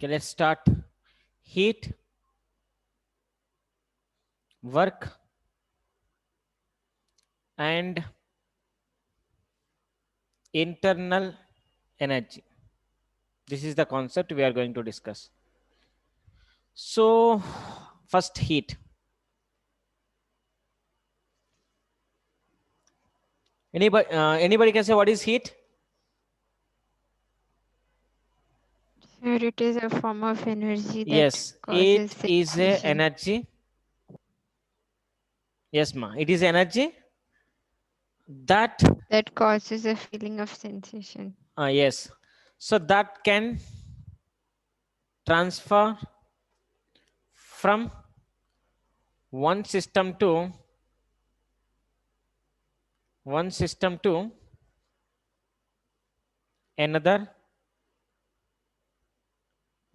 Okay, let's start. Heat, work, and internal energy. This is the concept we are going to discuss. So, first heat. Anybody can say what is heat? Sir, it is a form of energy that Yes, causes it is a sensation. energy. Yes, ma. It is energy that That causes a feeling of sensation. yes. So that can transfer from one system to another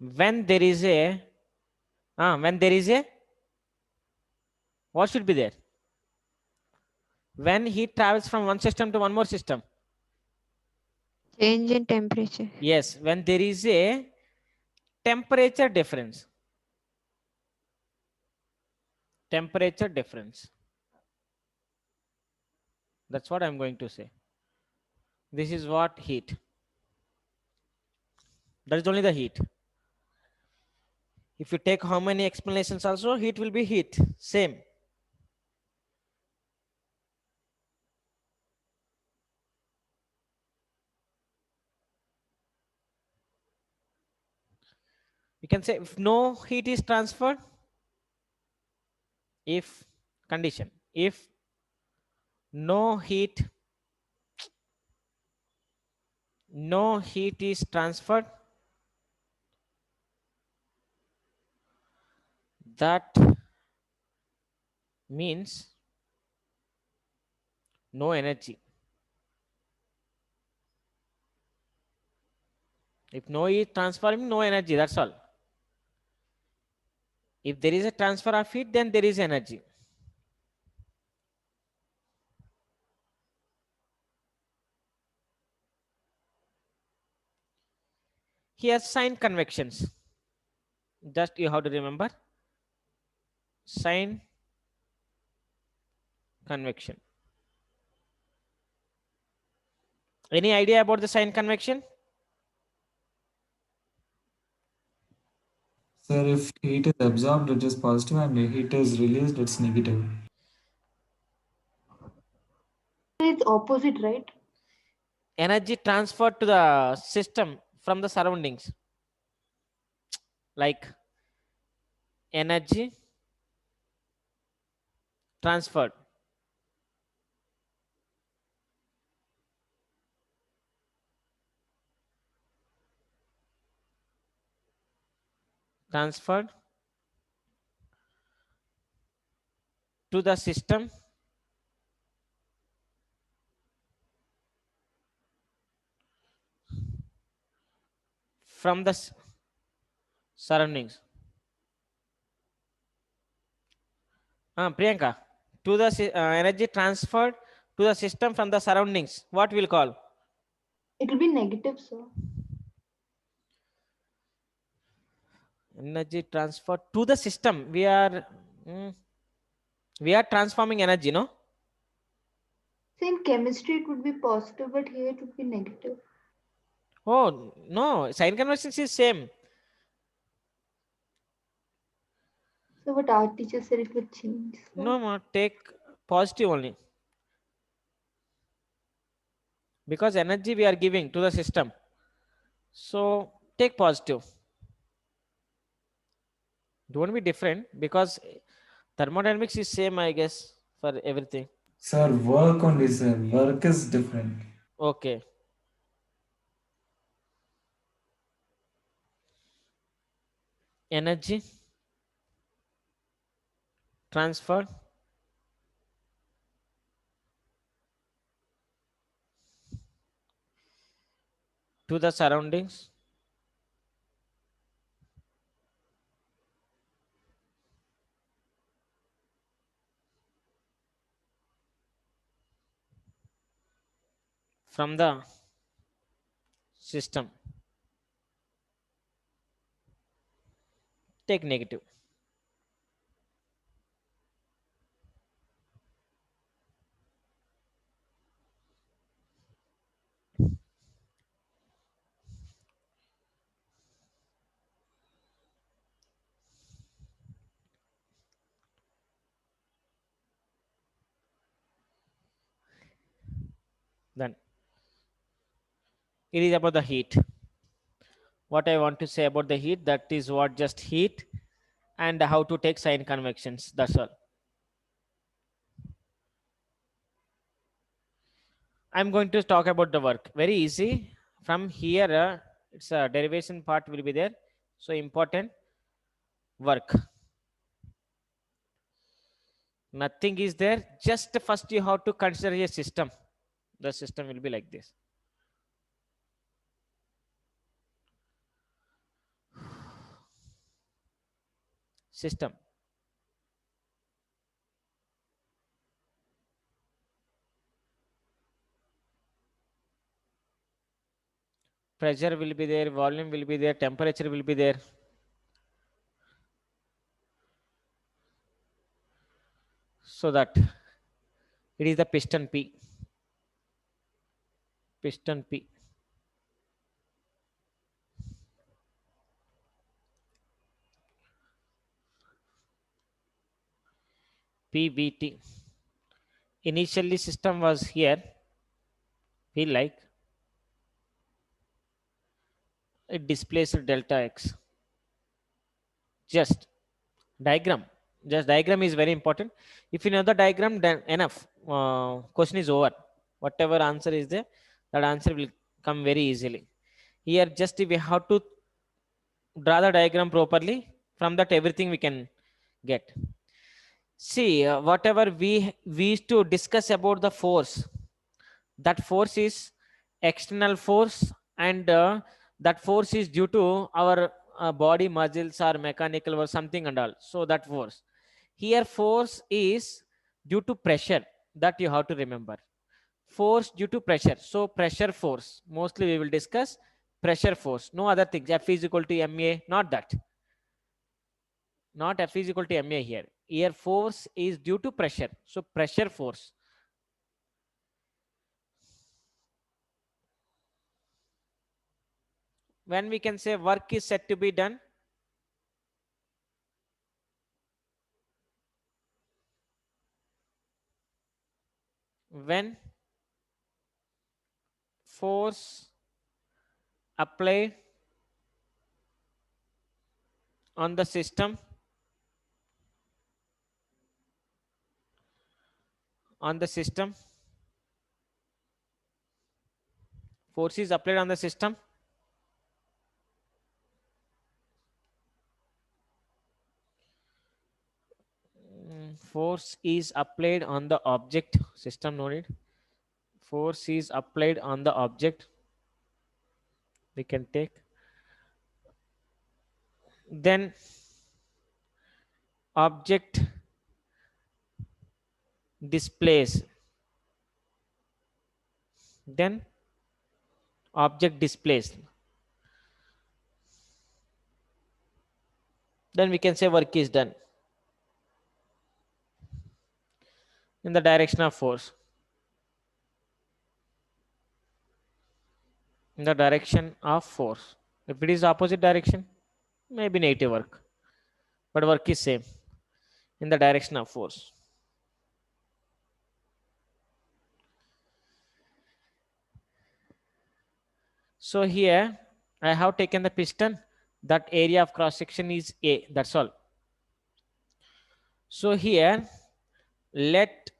when there is a what should be there when heat travels from one system to one more system. Change in temperature. Yes, when there is a temperature difference. Temperature difference. That's what I'm going to say. This is what heat. That is only the heat. If you take how many explanations also, heat will be heat. Same. You can say if no heat is transferred, if condition, if no heat is transferred, that means no energy. If no heat transfer, no energy, that's all. If there is a transfer of heat, then there is energy. Here sign convections. Just you have to remember sign convection. Any idea about the sign convection? Sir, if heat is absorbed, it is positive, and if heat is released, it's negative. It's opposite, right? Energy transferred to the system from the surroundings, like energy transferred transferred to the system from the surroundings. Priyanka, to the energy transferred to the system from the surroundings, what we'll call? It will be negative, sir. Energy transferred to the system. We are transforming energy, no? So in chemistry, it would be positive, but here it would be negative. Oh no, sign convention is same. So what our teacher said, it would change. So No, take positive only, because energy we are giving to the system. So take positive. Don't be different, because thermodynamics is same, I guess, for everything. Sir, work only, sir. Work is different. Okay. Energy transferred to the surroundings from the system. take negative. Then it is about the heat. What I want to say about the heat, that is what just heat and how to take sign convections. That's all. I'm going to talk about the work. Very easy. From here, it's a derivation part will be there. So important work. Nothing is there. Just first you have to consider a system. The system will be like this. System. Pressure will be there, volume will be there, temperature will be there. So that it is the piston P. Piston P. PVT. Initially system was here. Feel like it displaced delta X. Just diagram. Just diagram is very important. If you know the diagram, then enough. Question is over. Whatever answer is there, that answer will come very easily. Here just we have to draw the diagram properly. From that everything we can get. See, whatever we used to discuss about the force, that force is external force, and that force is due to our body muscles or mechanical or something and all. So that force. Here force is due to pressure, that you have to remember. Force due to pressure. So pressure force. Mostly we will discuss pressure force. No other things. F is equal to ma. Not that. Not F is equal to ma here. Here force is due to pressure. So pressure force. When we can say work is said to be done? When force applied on the system force is applied on the system force is applied on the object. System noted. Force is applied on the object. We can take. Then object displays. Then object displaced. Then we can say work is done in the direction of force. In the direction of force. If it is opposite direction, maybe negative work, but work is same in the direction of force. So here I have taken the piston. That area of cross section is A. That's all. So here let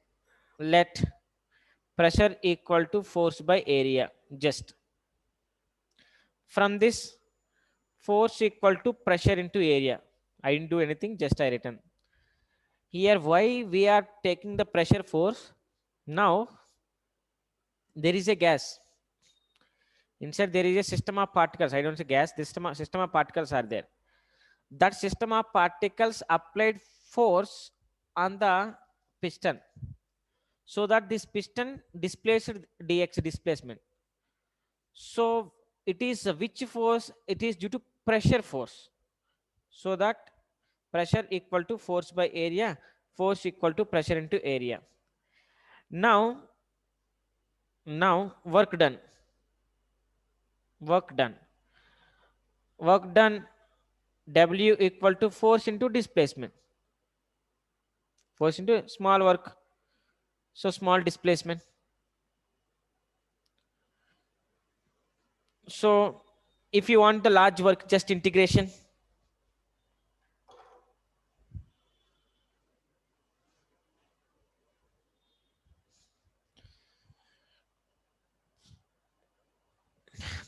pressure equal to force by area. Just from this, force equal to pressure into area. I didn't do anything, just I written. Here why we are taking the pressure force? Now there is a gas. Inside there is a system of particles. I don't say gas. This system of particles are there. That system of particles applied force on the piston, so that this piston displaced dx displacement. So it is which force? It is due to pressure force. So that Pressure equal to force by area, force equal to pressure into area. Now work done. Work done. Work done. W equal to force into displacement. Force into small work. So small displacement. So if you want the large work, just integration.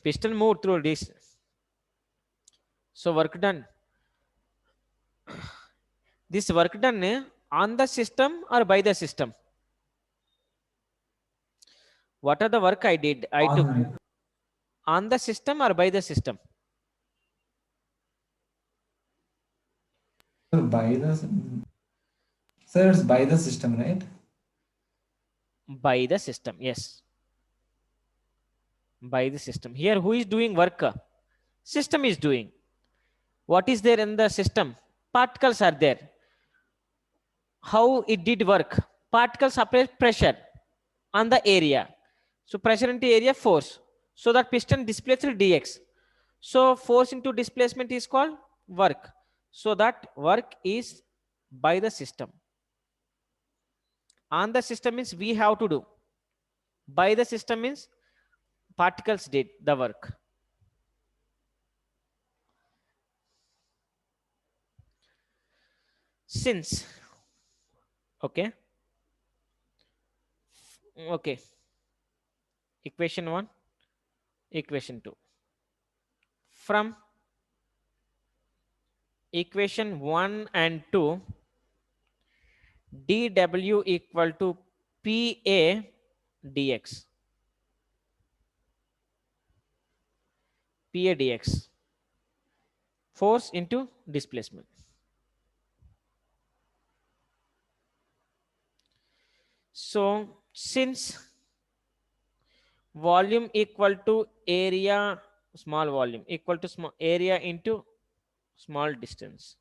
Piston move through this. So work done. This work done on the system or by the system? What are the work I did? I took on the system or by the system? By the sir, it's by the system, right? By the system, yes. By the system. Here, who is doing work? System is doing. What is there in the system? Particles are there. How it did work? Particles apply pressure on the area. So pressure into area, force. So that piston displaces dx. So force into displacement is called work. So that work is by the system. On the system means we have to do. By the system means particles did the work. Since, okay, equation 1, equation 2. From equation 1 and 2, dw equal to pa dx. Pa dx. Force into displacement. So since volume equal to area, small volume equal to small area into small distance.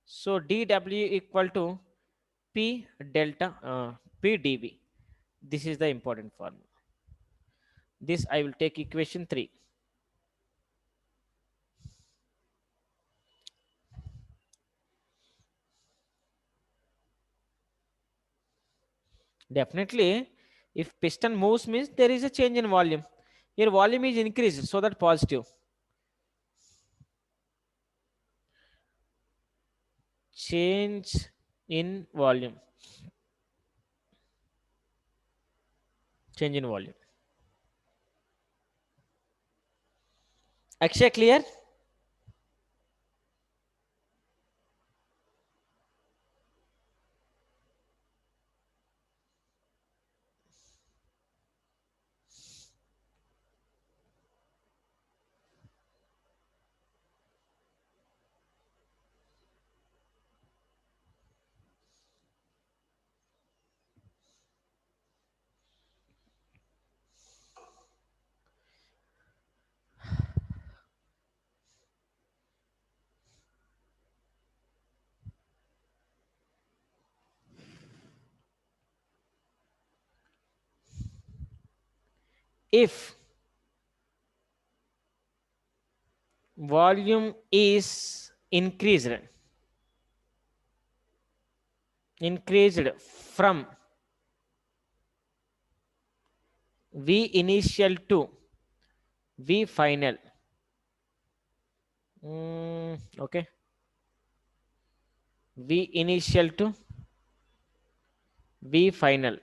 So dw equal to p delta p dv. This is the important formula. This I will take equation 3. Definitely, if piston moves means there is a change in volume. Here volume is increased, so that positive. Change in volume. Change in volume. Akshay, clear? If volume is increased from V initial to V final. Okay. V initial to V final.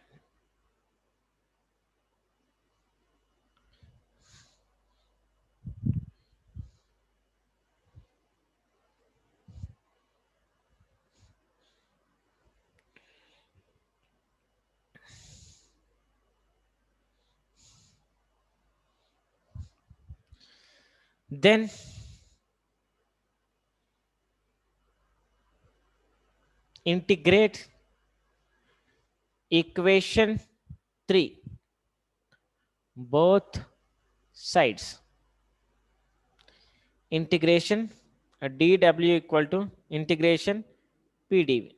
Then integrate equation 3, both sides. Integration dw equal to integration p dv,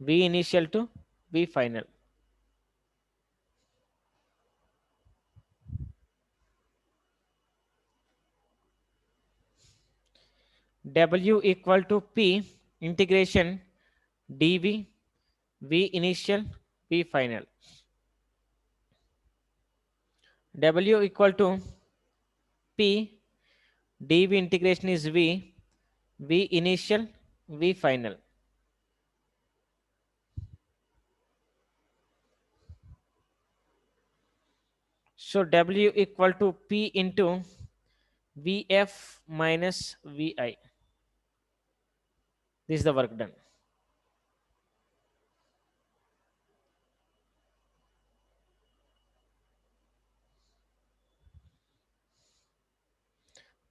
v initial to v final. W equal to P integration dV, V initial, V final. W equal to P, dV integration is V, V initial, V final. So W equal to P into Vf minus Vi. This is the work done.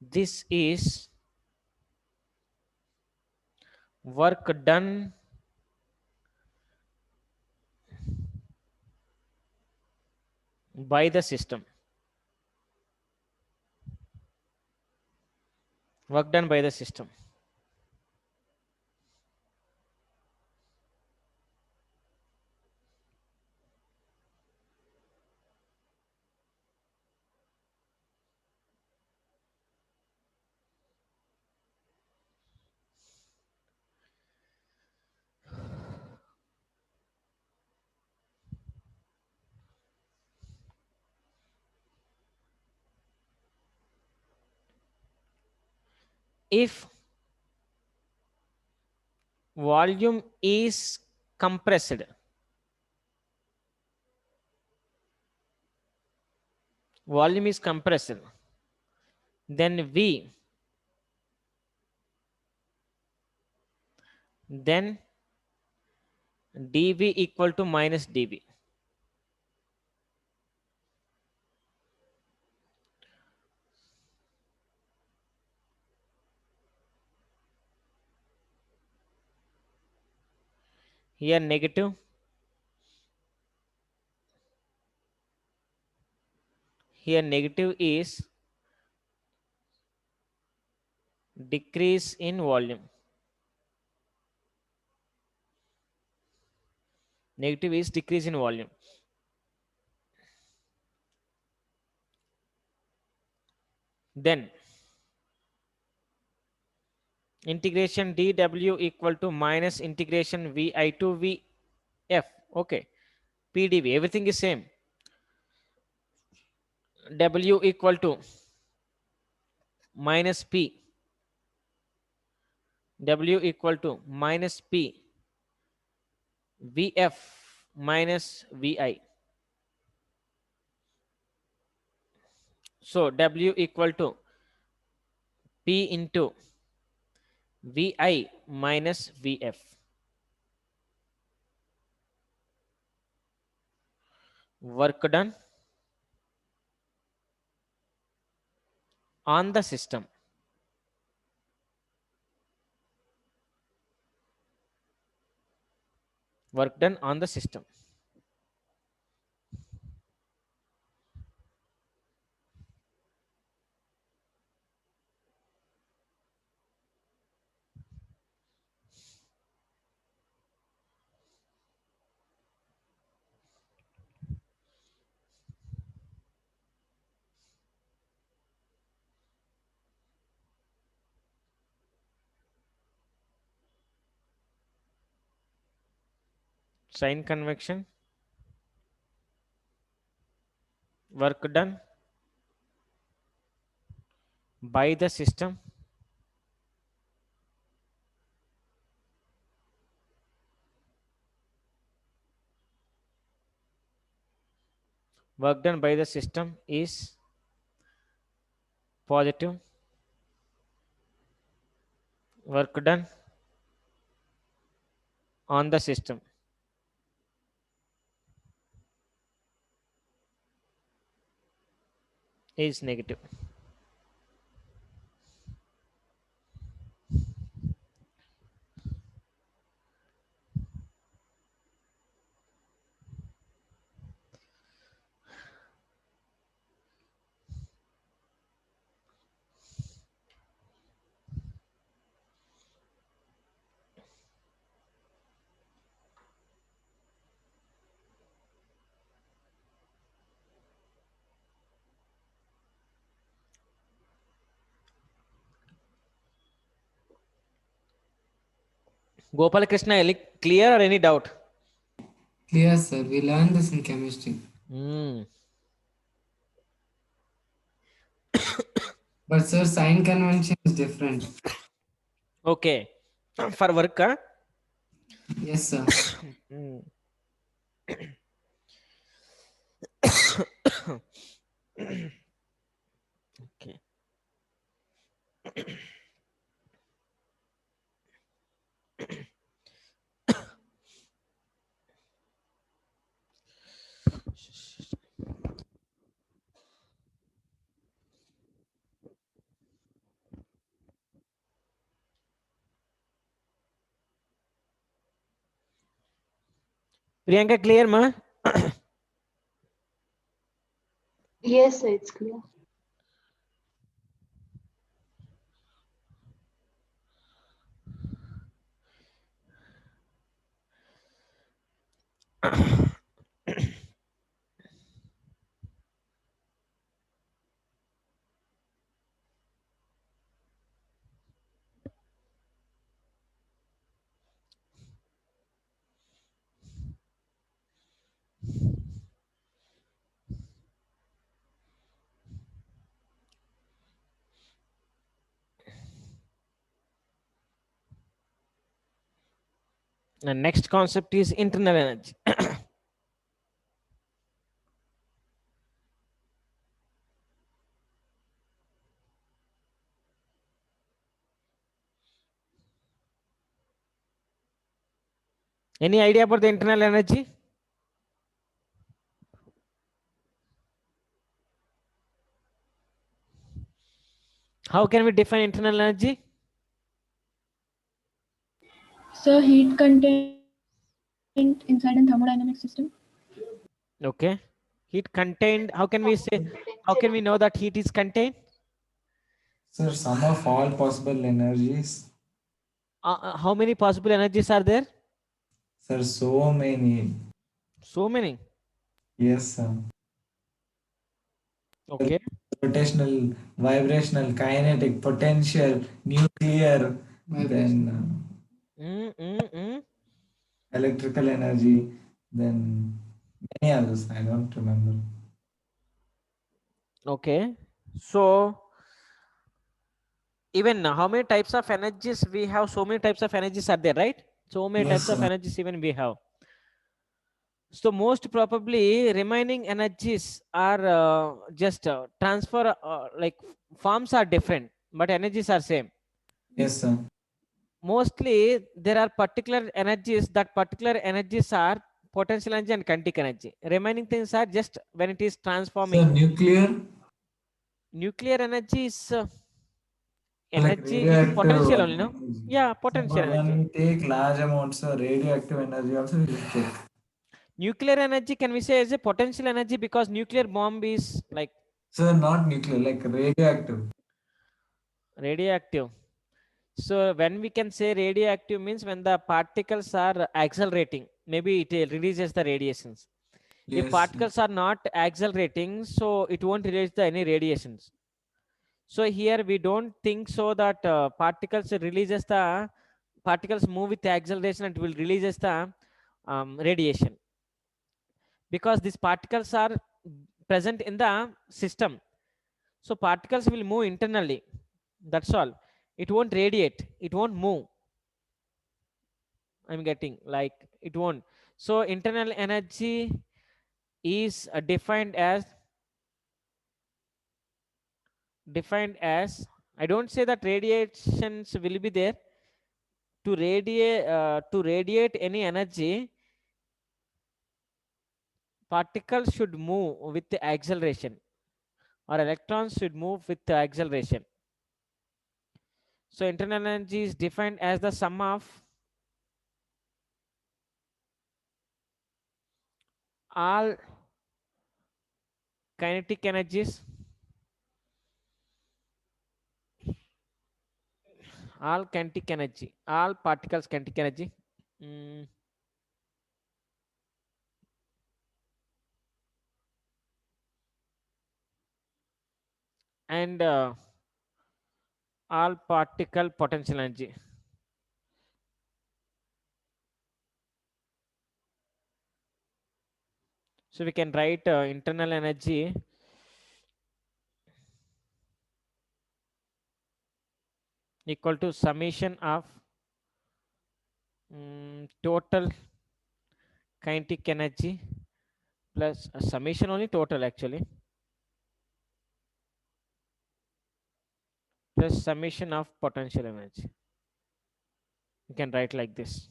This is work done by the system. Work done by the system. If volume is compressed, then V, then dV equal to minus dV. Here negative, here negative is decrease in volume. Negative is decrease in volume. Then integration dW equal to minus integration Vi to Vf. Okay. PdV, everything is same. W equal to minus P. W equal to minus P Vf minus Vi. So W equal to P into Vi minus Vf. Work done on the system. Work done on the system. Sign convection. Work done by the system. Work done by the system is positive. Work done on the system is negative. Gopal Krishna, clear or any doubt? Clear, sir. We learned this in chemistry. Hmm. But sir, sign convention is different. Okay. For work, huh? Yes, sir. Hmm. Okay. Priyanka, clear, ma? Yes, sir, it's clear. The next concept is internal energy. Any idea about the internal energy? How can we define internal energy? So heat content inside a thermodynamic system. Okay. Heat contained. How can we say? How can we know that heat is contained? Sir, sum of all possible energies. How many possible energies are there? Sir, so many. So many. Yes, sir. Okay. Rotational, vibrational, kinetic, potential, nuclear, then electrical energy, then many others. I don't remember. Okay. So even how many types of energies we have? So many types of energies are there, right? So many Yes, types of sir. energies even we have. So most probably remaining energies are just transfer, like forms are different, but energies are same. Yes, sir. Mostly there are particular energies, that particular energies are potential energy and kinetic energy. Remaining things are just when it is Sir, transforming. nuclear, Nuclear energy is like energy, it is radioactive potential only, no? energy. Yeah, So, potential but when energy. we take large amounts of radioactive energy, also we will check. Nuclear energy can we say is a potential energy because nuclear bomb is like Sir, not nuclear, like radioactive. radioactive. So when we can say radioactive means when the particles are accelerating, maybe it releases the radiations. If Yes. particles are not accelerating, so it won't release the any radiations. So here we don't think so that particles move with the acceleration and will releases the radiation, because these particles are present in the system. So particles will move internally. That's all. It won't radiate. It won't move. I'm getting like it won't. So internal energy is defined as I don't say that radiations will be there. To radiate any energy, particles should move with the acceleration, or electrons should move with the acceleration. So internal energy is defined as the sum of all kinetic energies, all particles kinetic energy, mm, and all particle potential energy. So we can write internal energy equal to summation of total kinetic energy plus summation only total actually plus summation of potential energy. You can write like this.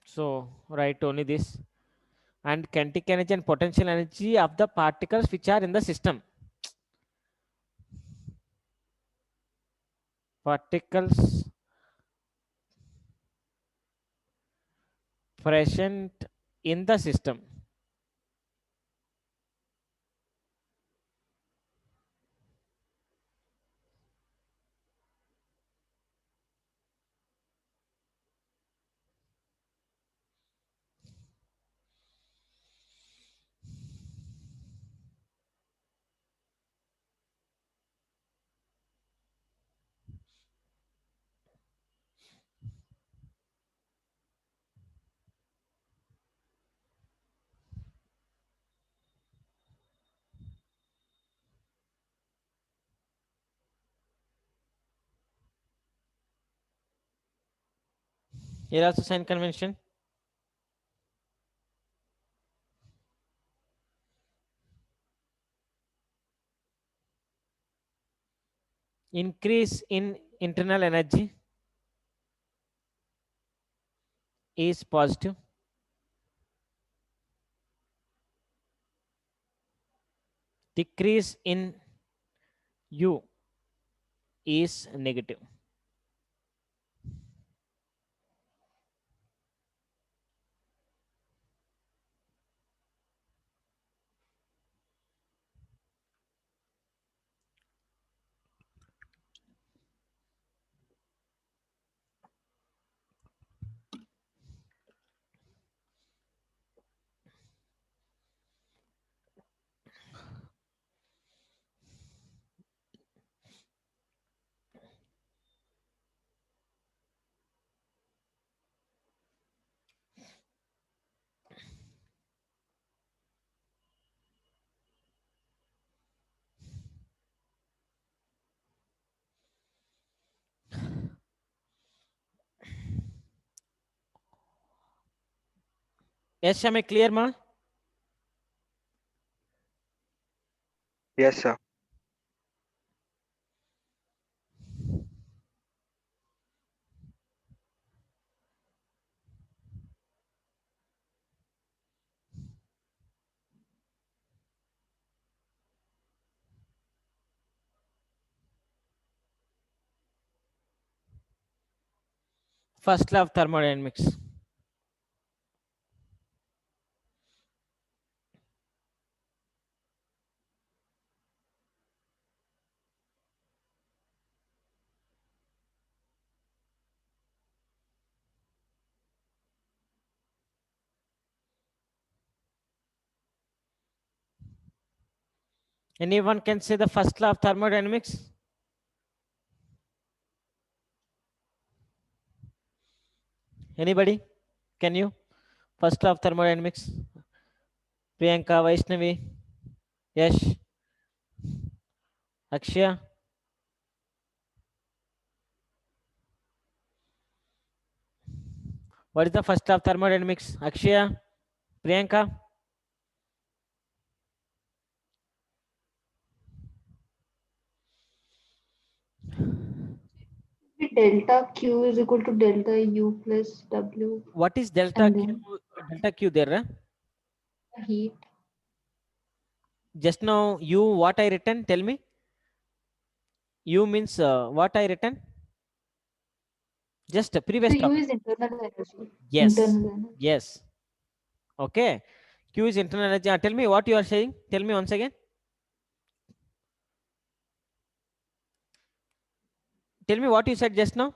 So write only this, and kinetic energy and potential energy of the particles which are in the system. Particles present in the system. Here also sign convention. Increase in internal energy is positive. Decrease in U is negative. Yes, am I clear, ma? Yes, sir. First law of thermodynamics. Anyone can say the first law of thermodynamics? Anybody? Can you? First law of thermodynamics. Priyanka, Vaishnavi, Yash, Akshaya. What is the first law of thermodynamics? Akshaya, Priyanka. Delta Q is equal to delta U plus W. What is delta And Q? then Delta Q there. heat. Just now, U, what I written? Tell me. U means what I written? Just previous So U topic. is internal energy. Yes. Internal energy. Yes. Okay. Q is internal energy. Tell me what you are saying. Tell me once again. Tell me what you said just now.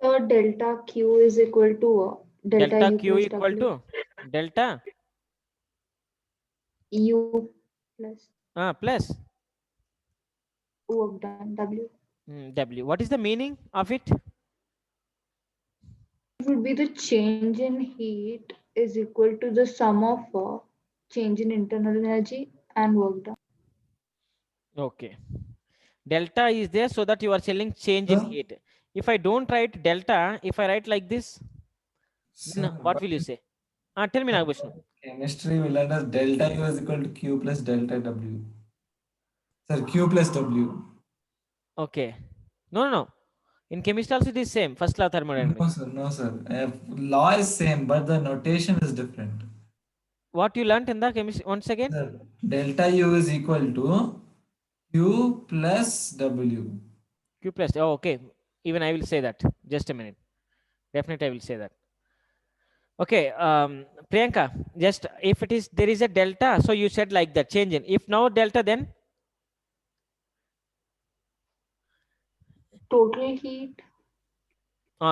So delta Q is equal to delta U Q plus equal W. to delta U plus plus work done W. W. What is the meaning of it? It would be the change in heat is equal to the sum of change in internal energy and work done. Okay. Delta is there so that you are telling change in Sir? heat. If I don't write delta, if I write like this, then Sir, what but will you say? Tell me, Nagbishnu. chemistry will learn as delta U is equal to Q plus delta W. Sir, Q plus W. Okay. No, no, no. In chemistry also it is same. First law No, thermodynamics. sir, no, sir. Law is same, but the notation is different. What you learnt in the chemistry once again? Sir, delta U is equal to Q plus W. Q plus. Oh, okay. Even I will say that. Just a minute. Definitely I will say that. Okay. Priyanka, just if it is there is a delta, so you said like that change in. If no delta, then Total heat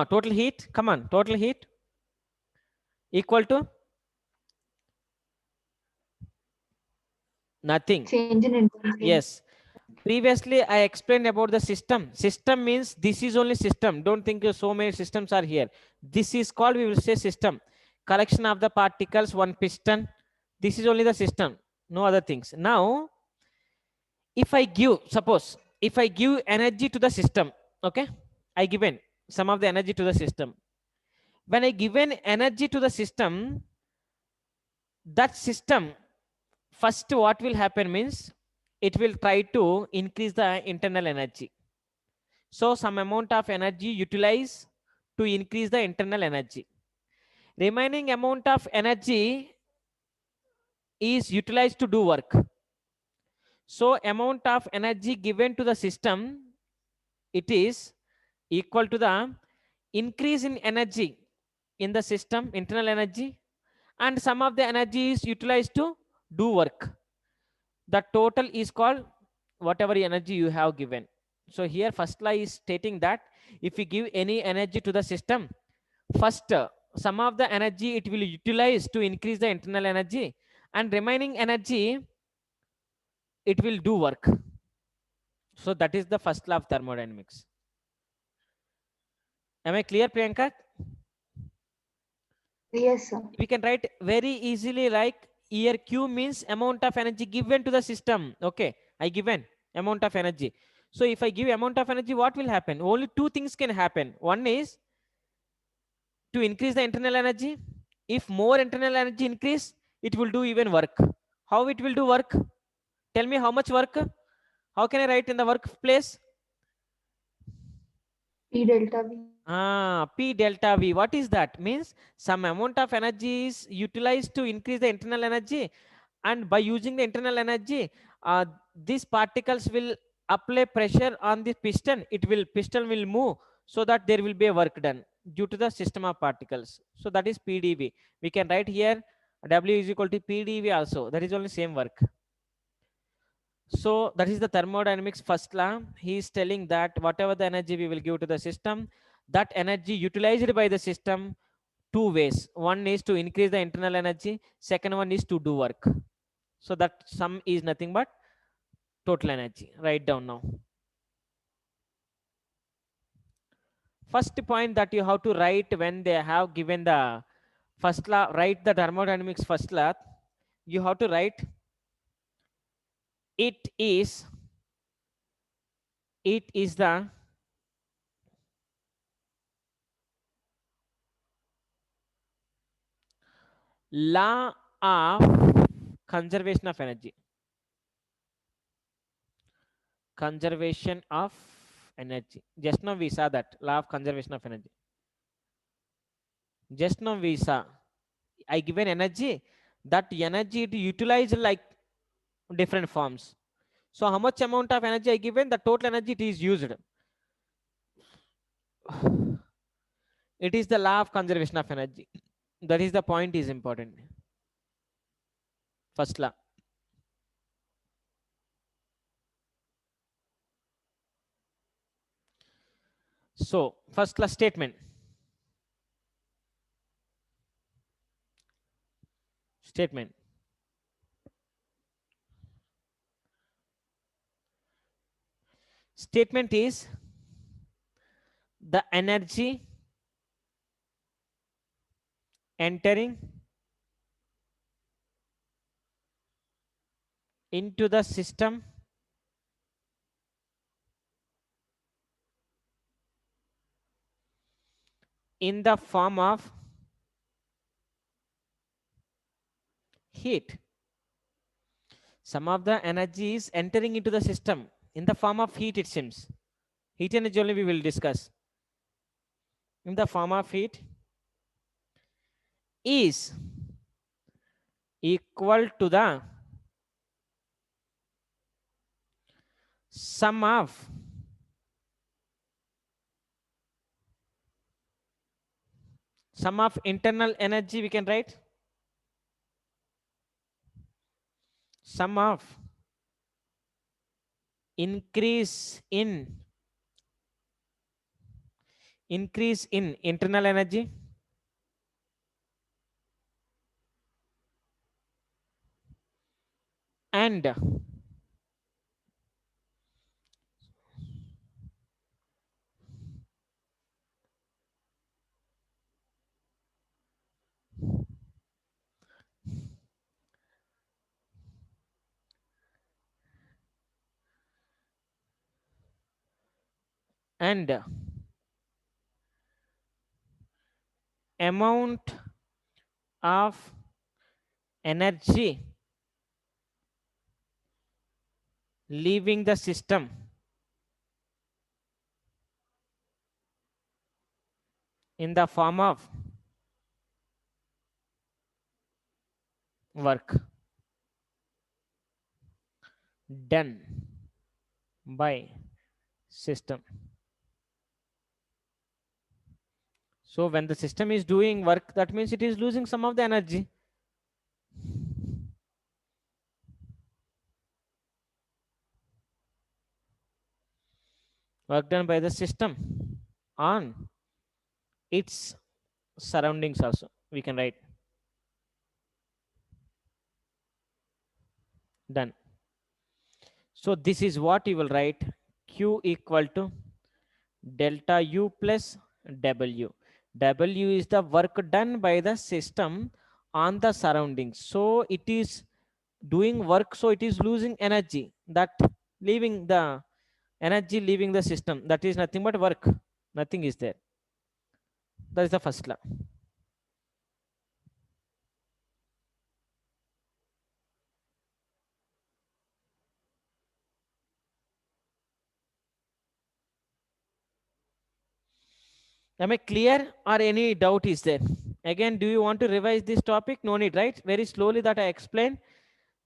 total heat. Come on, total heat equal to nothing. change in internal. Yes. Previously, I explained about the system. System means this is only system. Don't think so many systems are here. This is called, we will say system. Collection of the particles, one piston. This is only the system, no other things. Now, if I give, suppose, if I give energy to the system, okay, I given some of the energy to the system. When I given energy to the system, that system, first what will happen means, it will try to increase the internal energy. So some amount of energy utilized to increase the internal energy. Remaining amount of energy is utilized to do work. So amount of energy given to the system, it is equal to the increase in energy in the system, internal energy, and some of the energy is utilized to do work. The total is called whatever energy you have given. So here first law is stating that if you give any energy to the system, first some of the energy it will utilize to increase the internal energy, and remaining energy it will do work. So that is the first law of thermodynamics. Am I clear, Priyanka? Yes, sir. We can write very easily like here Q means amount of energy given to the system. Okay, I given amount of energy. So if I give amount of energy, what will happen? Only two things can happen. One is to increase the internal energy. If more internal energy increase, it will do even work. How it will do work? Tell me how much work? How can I write in the workplace? P delta V. P delta V. What is that? Means some amount of energy is utilized to increase the internal energy, and by using the internal energy, these particles will apply pressure on the piston. Piston will move so that there will be a work done due to the system of particles. So that is PdV. We can write here W is equal to PdV also. That is only same work. So that is the thermodynamics first law. He is telling that whatever the energy we will give to the system, that energy utilized by the system two ways. One is to increase the internal energy. Second one is to do work. So that sum is nothing but total energy. Write down now. First point that you have to write when they have given the first law, write the thermodynamics first law. You have to write it is the law of conservation of energy. Conservation of energy. Just now we saw that law of conservation of energy. Just now we saw I given energy, that energy it utilized like different forms. So how much amount of energy I given, the total energy it is used. It is the law of conservation of energy. That is the point is important. First law. So first law statement. Statement. Statement is the energy entering into the system in the form of heat. Some of the energy is entering into the system in the form of heat, it seems. Heat energy only we will discuss. In the form of heat is equal to the sum of internal energy, we can write sum of increase in internal energy and amount of energy leaving the system in the form of work done by system. So when the system is doing work, that means it is losing some of the energy. Work done by the system on its surroundings also, we can write done. So this is what you will write, Q equal to delta U plus W. W is the work done by the system on the surroundings. So it is doing work, so it is losing energy. That leaving the energy leaving the system, that is nothing but work. Nothing is there. That is the first law. Am I clear or any doubt is there? Again, do you want to revise this topic? No need, right? Very slowly that I explain.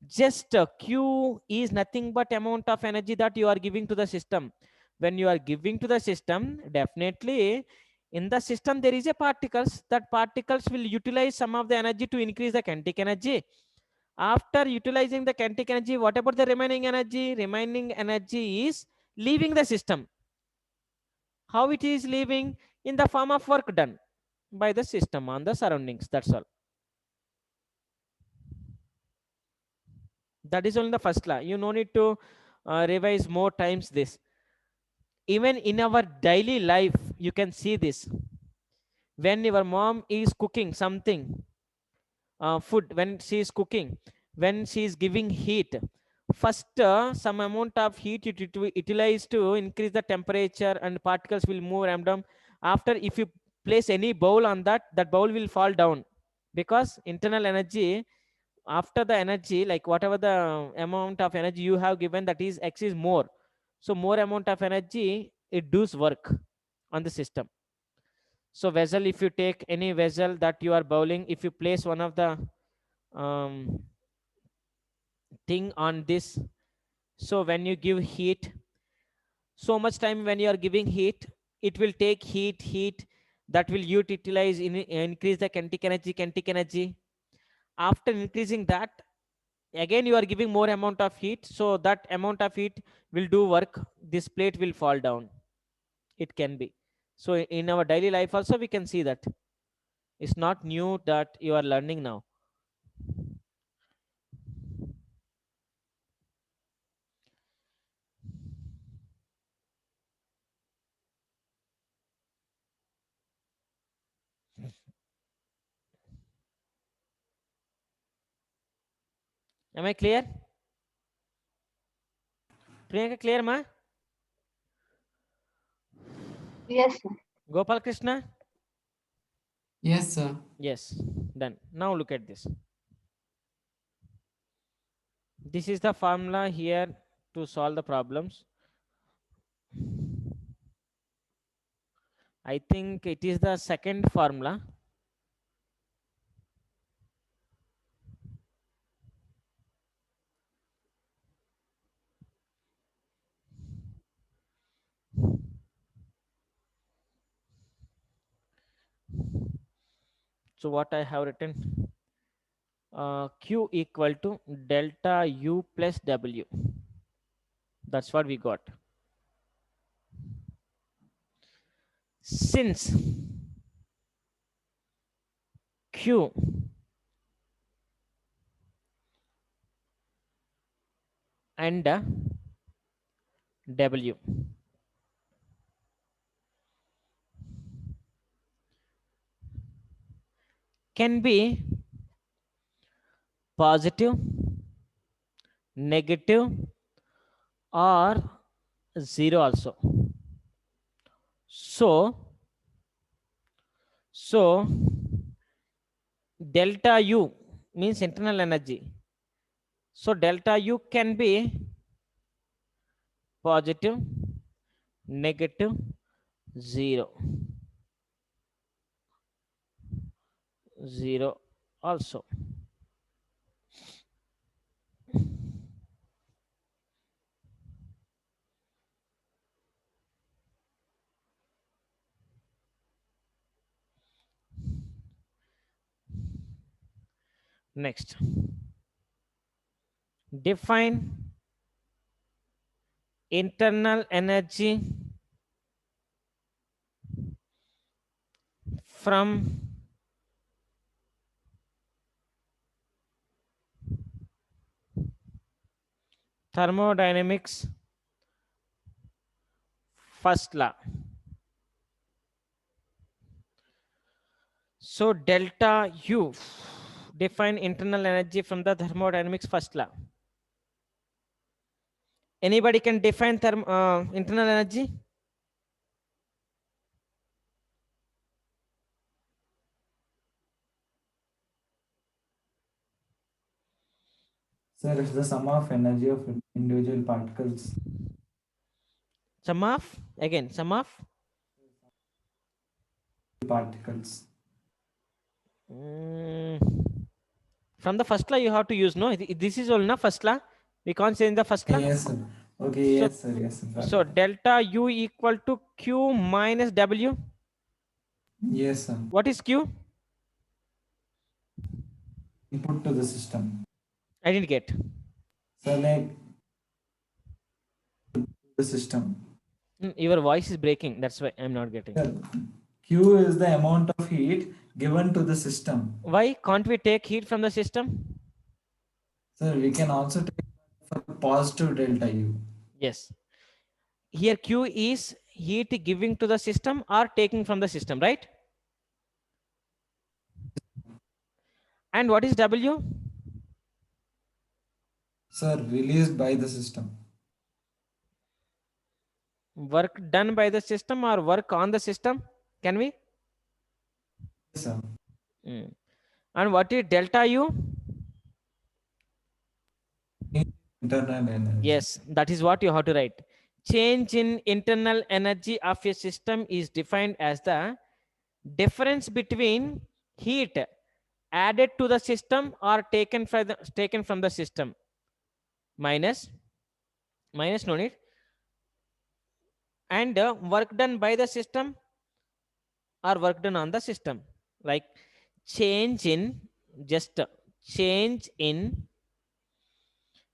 Just Q is nothing but amount of energy that you are giving to the system. When you are giving to the system, definitely in the system there is a particles. That particles will utilize some of the energy to increase the kinetic energy. After utilizing the kinetic energy, what about the remaining energy? Remaining energy is leaving the system. How it is leaving? In the form of work done by the system on the surroundings. That's all. That is only the first law. You no need to revise more times this. Even in our daily life, you can see this. When your mom is cooking something, food, when she is cooking, when she is giving heat, first some amount of heat it will utilize to increase the temperature and particles will move random. After, if you place any bowl on that, that bowl will fall down because internal energy, after the energy, like whatever the amount of energy you have given, that is x is more, so more amount of energy it does work on the system. So vessel, if you take any vessel that you are bowling, if you place one of the um, thing on this, so when you give heat, so much time when you are giving heat, it will take heat that will utilize in increase the kinetic energy. After increasing that, again you are giving more amount of heat, so that amount of heat will do work, this plate will fall down. It can be. So in our daily life also we can see that. It's not new that you are learning now. Am I clear? Priyanka, clear ma? Yes, sir. Gopal Krishna? Yes, sir. Yes, done. Now look at this. This is the formula here to solve the problems. I think it is the second formula. So what I have written, Q equal to delta U plus W. That's what we got. Since Q and W can be positive, negative, or zero also. So delta U means internal energy. So delta U can be positive, negative, zero also. Next, define internal energy from thermodynamics first law. So delta U, define internal energy from the thermodynamics first law. Anybody can define internal energy? Sir, it's the sum of energy of individual particles. Sum of, again, sum of Particles. from the first law you have to use, no? This is all na first law. We can't change the first law. Yes, sir. Okay, So- yes, sir. Yes, sir. So delta U equal to Q minus W. Yes, sir. What is Q? Input to the system. I didn't get. So like the system. Your voice is breaking. That's why I'm not getting. Sir, Q is the amount of heat given to the system. Why can't we take heat from the system? Sir, we can also take for positive delta U. Yes. Here Q is heat giving to the system or taking from the system, right? And what is W? Sir, released by the system. Work done by the system or work on the system? Can we? Yes, sir. And what is delta U? Internal energy. Yes, that is what you have to write. Change in internal energy of a system is defined as the difference between heat added to the system or taken from the system minus no need, and work done by the system or work done on the system. Like change in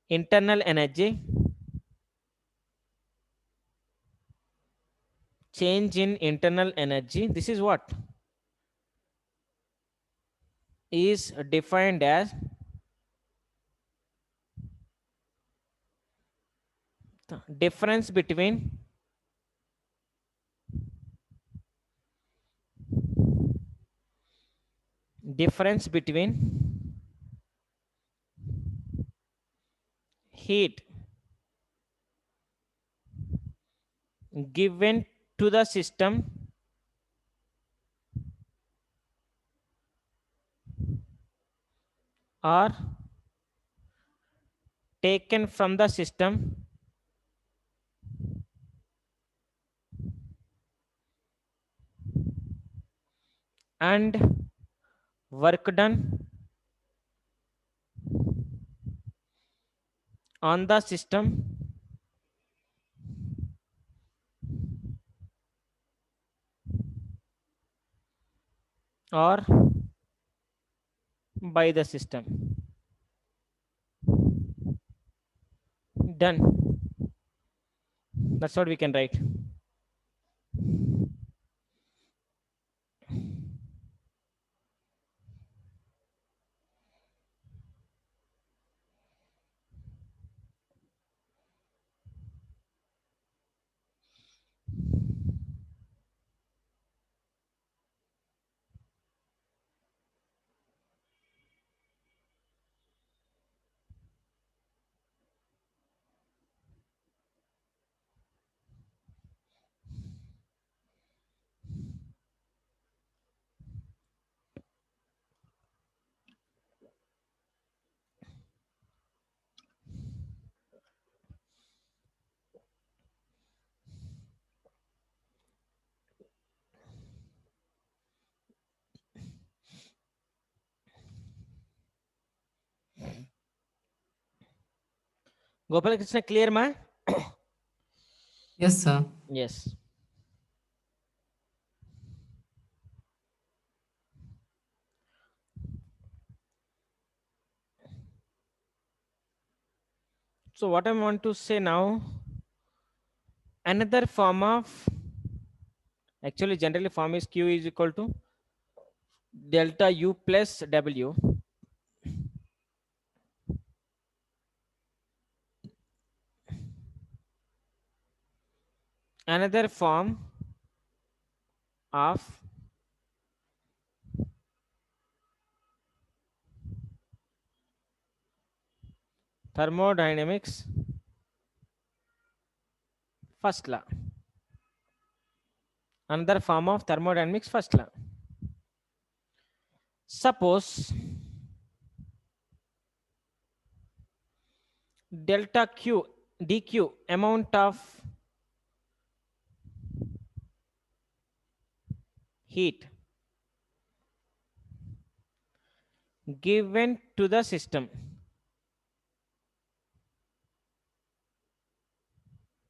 internal energy, change in internal energy, this is what is defined as the difference between heat given to the system or taken from the system and work done on the system or by the system. Done. That's what we can write. Gopal Krishna, clear, ma? Yes, sir. Yes. So what I want to say now, another form of, actually generally form is Q is equal to delta U plus W. Another form of thermodynamics first law. Another form of thermodynamics first law. Suppose delta Q dq amount of heat given to the system,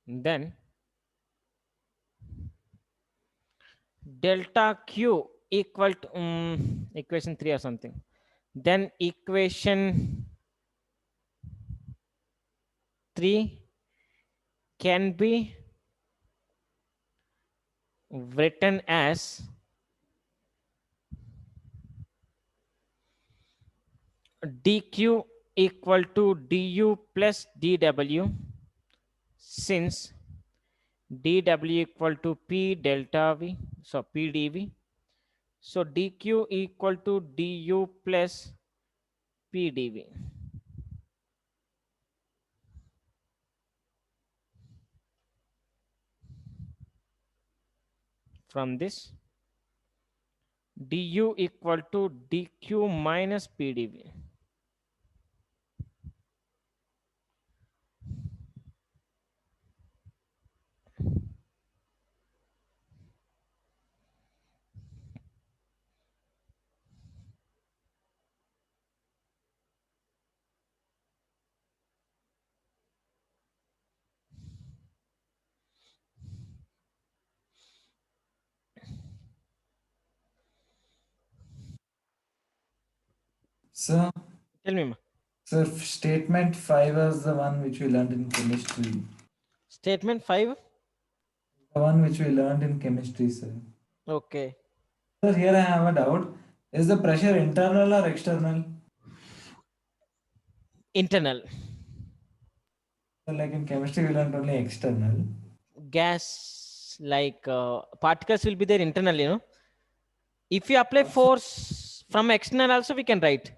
then delta Q equal to equation 3 or something, then equation 3 can be written as dq equal to du plus dw, since dw equal to p delta v, so p dv. So dq equal to du plus p dv. From this, du equal to dq minus p dv. So, Tell me, ma. sir, statement 5 was the one which we learned in chemistry. Statement 5. The one which we learned in chemistry, sir. Okay. Sir, here I have a doubt. Is the pressure internal or external? Internal. So, like in chemistry, we learned only external. Gas, like particles will be there internal, If you apply force from external also, we can write.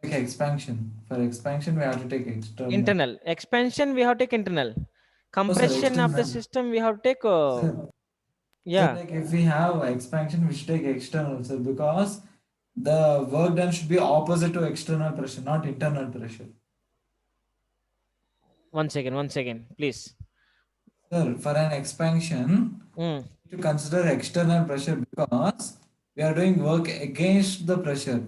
Like expansion. For expansion, we have to take external. Internal. Expansion, we have to take internal. Compression of the external. system, we have to take. Sir, Yeah. like if we have expansion, we should take external, sir, because the work done should be opposite to external pressure, not internal pressure. One second, please. Sir, for an expansion, Mm. to consider external pressure because we are doing work against the pressure.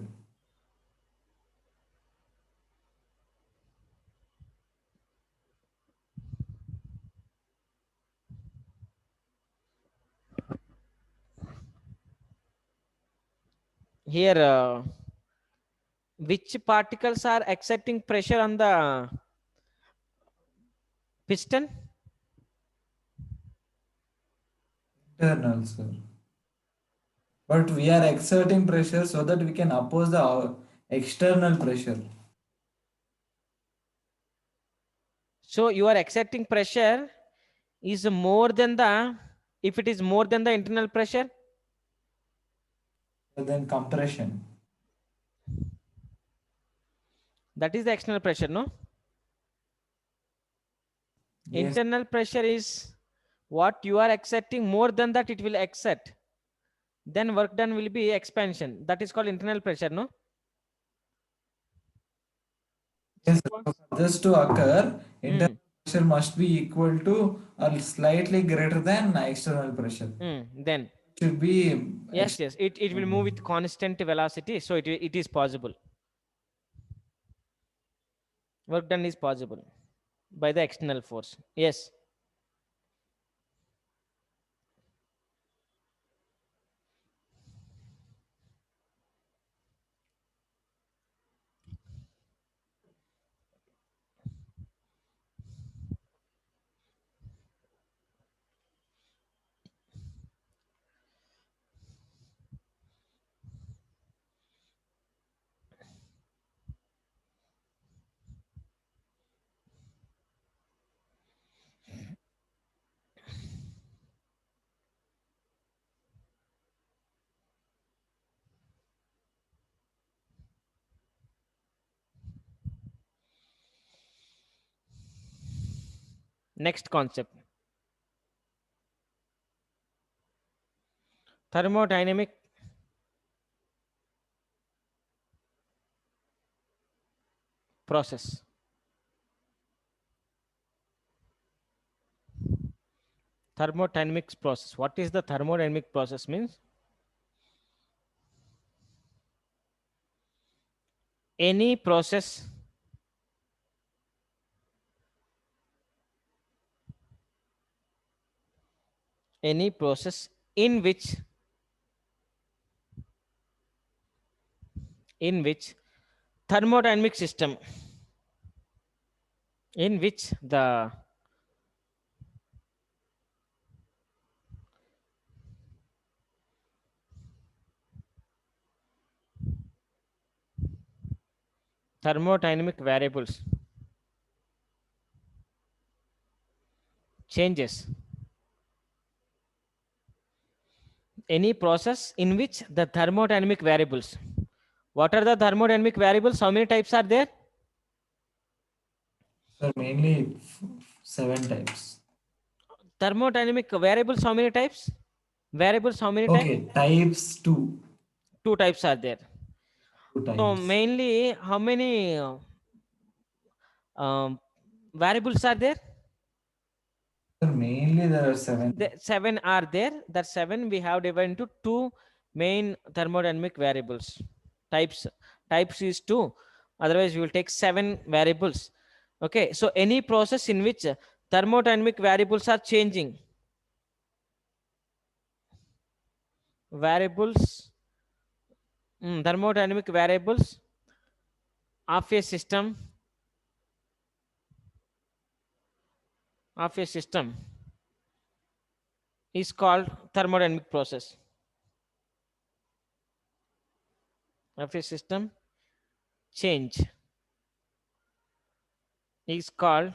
Here, which particles are exerting pressure on the piston? Internal, sir. But we are exerting pressure so that we can oppose the external pressure. So you are exerting pressure is more than the, if it is more than the internal pressure, Then compression. that is the external pressure, no? Yes. Internal pressure is what you are exerting, more than that it will exert. Then work done will be expansion. That is called internal pressure, no? Yes, sir. So for this to occur, internal Mm. pressure must be equal to or slightly greater than external pressure. Then Should be yes, it will move with constant velocity, so it is possible. Work done is possible by the external force. Yes. Next concept. Thermodynamic process. Thermodynamics process. What is the thermodynamic process means? Any process in which thermodynamic system, in which the thermodynamic variables changes. Any process in which the thermodynamic variables. What are the thermodynamic variables? How many types are there? So mainly 7 types. Thermodynamic variables, how many types? Variables, how many types? Okay, types 2. 2 types are there. 2 So types. mainly, how many variables are there? So mainly there are 7. 7 are there. That 7 we have divided into 2 main thermodynamic variables. Types is 2. Otherwise, we will take 7 variables. Okay. So any process in which thermodynamic variables are changing. Thermodynamic variables of a system is called thermodynamic process of a system change is called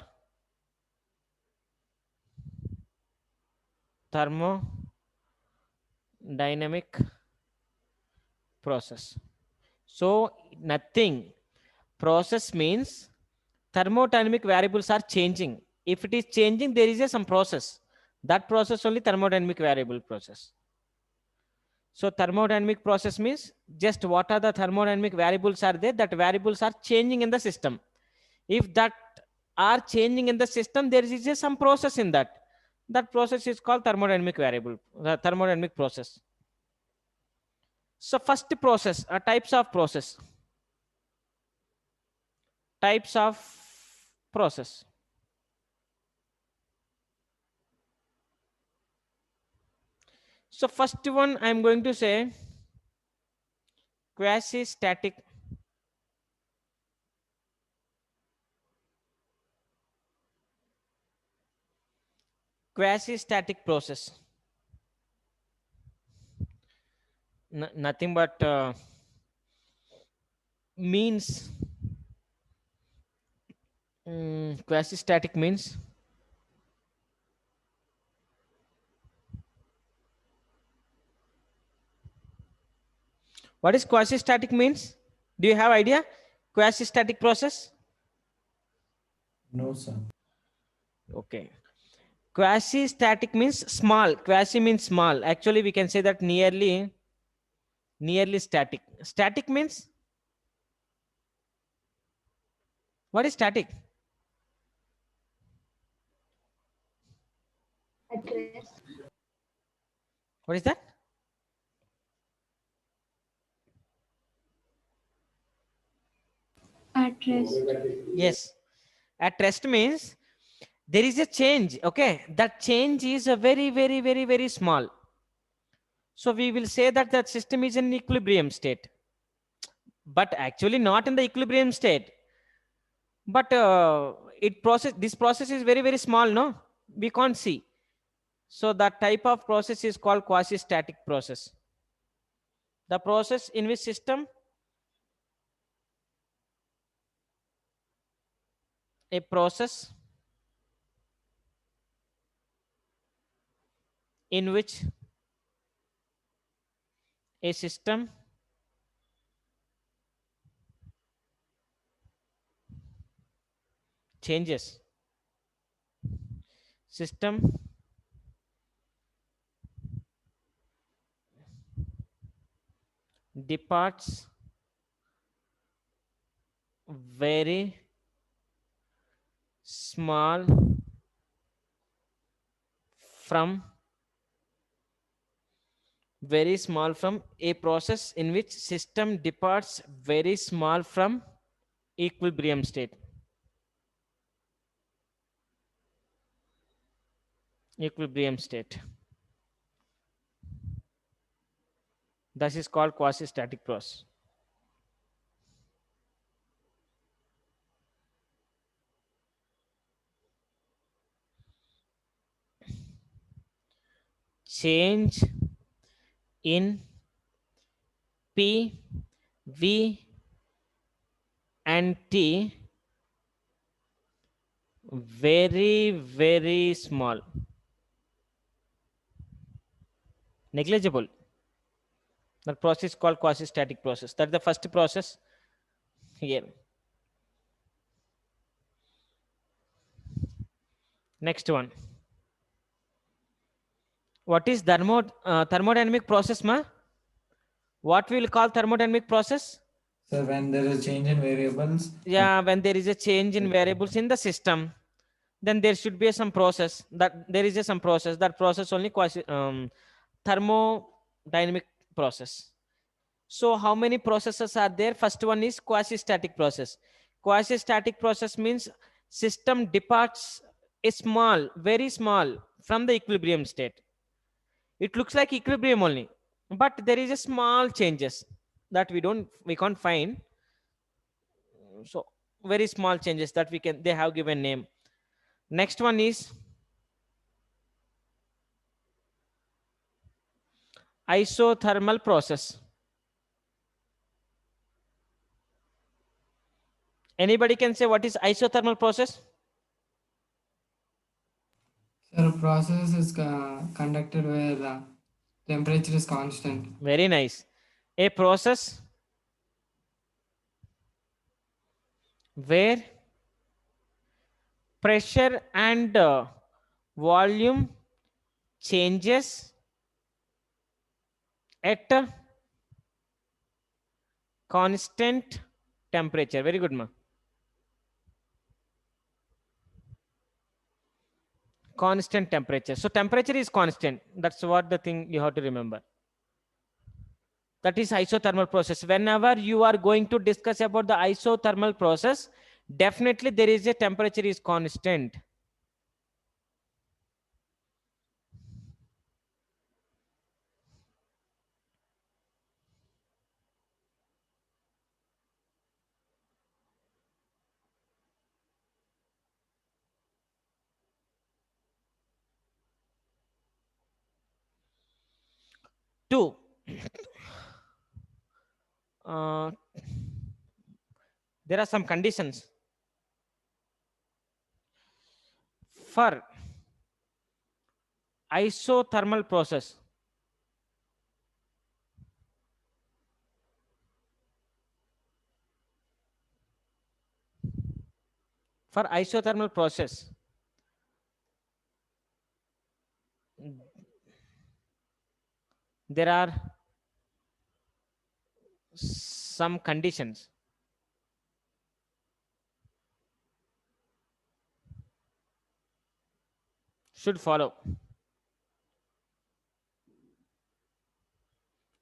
thermodynamic process. So nothing Process means thermodynamic variables are changing. If it is changing, there is some process. That process only thermodynamic variable process. So thermodynamic process means just what are the thermodynamic variables are there, that variables are changing in the system. If that are changing in the system, there is just some process in that. That process is called thermodynamic variable, thermodynamic process. So first process, types of process. Types of process. So first one I'm going to say quasi-static. Quasi-static process. Nothing but means quasi-static means what is quasi-static means? Do you have idea? Quasi-static process? No, sir. Okay. Quasi-static means small. Quasi means small. Actually, we can say that nearly static. Static means what is static? At rest. What is that? At rest. Yes. At rest means there is a change. Okay. That change is a very small. So we will say that that system is in equilibrium state. But actually not in the equilibrium state. But this process is very small, no? We can't see. So that type of process is called quasi-static process. The process in which system a process in which a system changes. System departs very small from a process in which system departs very small from equilibrium state. Equilibrium state. This is called quasi-static process. Change in P, V, and T very small. Negligible. That process is called quasi-static process. That's the first process here. Next one. What is thermodynamic process, ma? What we will call thermodynamic process? So when there is a change in variables, Yeah, when there is a change in variables in the system, then there should be some process. That process only thermodynamic process. So how many processes are there? First one is quasi-static process. Quasi-static process means system departs very small from the equilibrium state. It looks like equilibrium only, but there is a small changes that we can't find. So very small changes that they have given name. Next one is isothermal process. Anybody can say what is isothermal process? Sir, a process is conducted where the temperature is constant. Very nice. A process where pressure and volume changes at a constant temperature. Very good, ma. Constant temperature. So temperature is constant. That's what the thing you have to remember. That is isothermal process. Whenever you are going to discuss about the isothermal process, definitely there is a temperature is constant. Two, there are some conditions for isothermal process. For isothermal process, there are some conditions. Should follow.